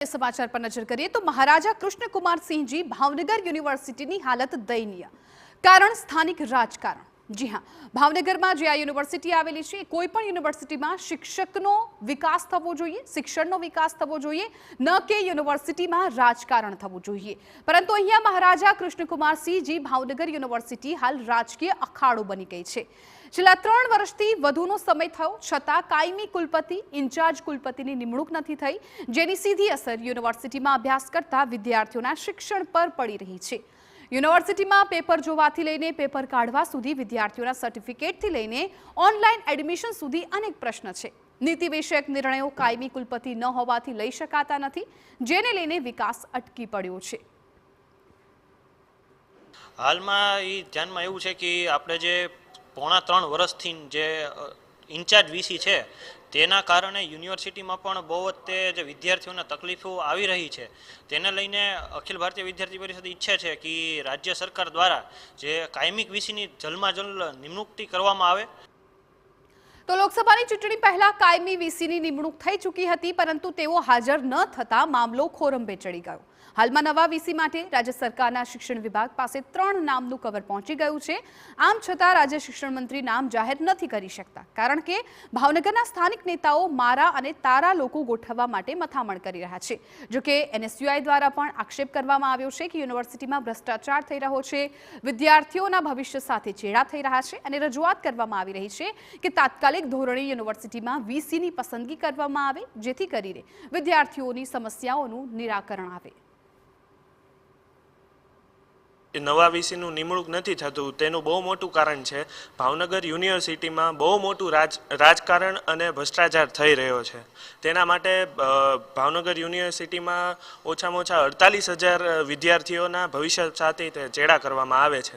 समाचार पर नजर करिए तो महाराजा कृष्ण कुमार सिंह जी भावनगर यूनिवर्सिटी की हालत दयनीय कारण स्थानिक राजकारण। जी हाँ, भावनगर में जे आ यूनिवर्सिटी आवेली छे कोईपण यूनिवर्सिटी में शिक्षकनो विकास थवो जोईए, शिक्षणनो विकास थवो जोईए, न के यूनिवर्सिटी में राजकारण थवुं जोईए। परंतु अहींया महाराजा कृष्ण कुमार सिंह जी भावनगर यूनिवर्सिटी हाल राजकीय अखाड़ो बनी गई है। छेल्ला 3 वर्षथी वधुनो समय थयो छतां कायमी कुलपति इंचार्ज कुलपतिनी निमणूक नथी थई, जेनी सीधी असर यूनिवर्सिटीमां अभ्यास करता विद्यार्थीओना शिक्षण पर पड़ी रही छे। यूनिवर्सिटीमां पेपर जोवाथी लईने पेपर काढवा सुधी विद्यार्थीओना सर्टिफिकेटथी लईने ऑनलाइन एडमिशन सुधी अनेक प्रश्न छे। नीति विषयक निर्णयो कायमी कुलपति न होवाथी लई शकाता नथी, जेने लईने विकास अटकी पड्यो छे। हालमां ई ध्यानमां एवुं छे कि आपणे जे પોણા 3 વર્ષથી જે ઇન્ચાર્જ વીસી છે તેના કારણે યુનિવર્સિટીમાં પણ બહુ જ જે વિદ્યાર્થીઓને તકલીફો આવી રહી છે તેને લઈને અખિલ ભારતીય વિદ્યાર્થી પરિષદ ઈચ્છે છે કે રાજ્ય સરકાર દ્વારા જે કાયમિક વીસીની જલ્દમાં જલ્દ નિમણૂક કરવામાં આવે। तो लोकसभाની ચૂંટણી પહેલા કાયમી વીસીની નિમણૂક થઈ ચૂકી હતી, પરંતુ તેઓ હાજર ન થતા મામલો ખોરંભે ચડી ગયો। હાલમાં નવા વીસી માટે રાજ્ય સરકારના શિક્ષણ વિભાગ પાસે 3 નામનું કવર પહોંચી ગયું છે। આમ છતાં રાજ્ય શિક્ષણ મંત્રી નામ જાહેર નથી કરી શકતા, કારણ કે ભાવનગરના સ્થાનિક નેતાઓ મારા અને તારા લોકો ગોઠવવા માટે મથામણ કરી રહ્યા છે। જો કે એનએસયુઆઈ દ્વારા પણ આક્ષેપ કરવામાં આવ્યો છે કે યુનિવર્સિટીમાં ભ્રષ્ટાચાર થઈ રહ્યો છે, વિદ્યાર્થીઓના ભવિષ્ય સાથે ચેડા થઈ રહ્યા છે અને રજૂઆત કરવામાં આવી રહી છે કે તાત્કાલિક ધોરણે યુનિવર્સિટીમાં વીસીની પસંદગી કરવામાં આવે, જેથી કરીને વિદ્યાર્થીઓની સમસ્યાઓનું નિરાકરણ આવે। નવા વીસીનું નિમણૂક નથી થતું તેનું બહુ મોટું કારણ છે ભાવનગર યુનિવર્સિટીમાં બહુ મોટું રાજકારણ અને ભ્રષ્ટાચાર થઈ રહ્યો છે। તેના માટે ભાવનગર યુનિવર્સિટીમાં ઓછામાં ઓછા 48,000 વિદ્યાર્થીઓના ભવિષ્ય સાથે ચેડા કરવામાં આવે છે।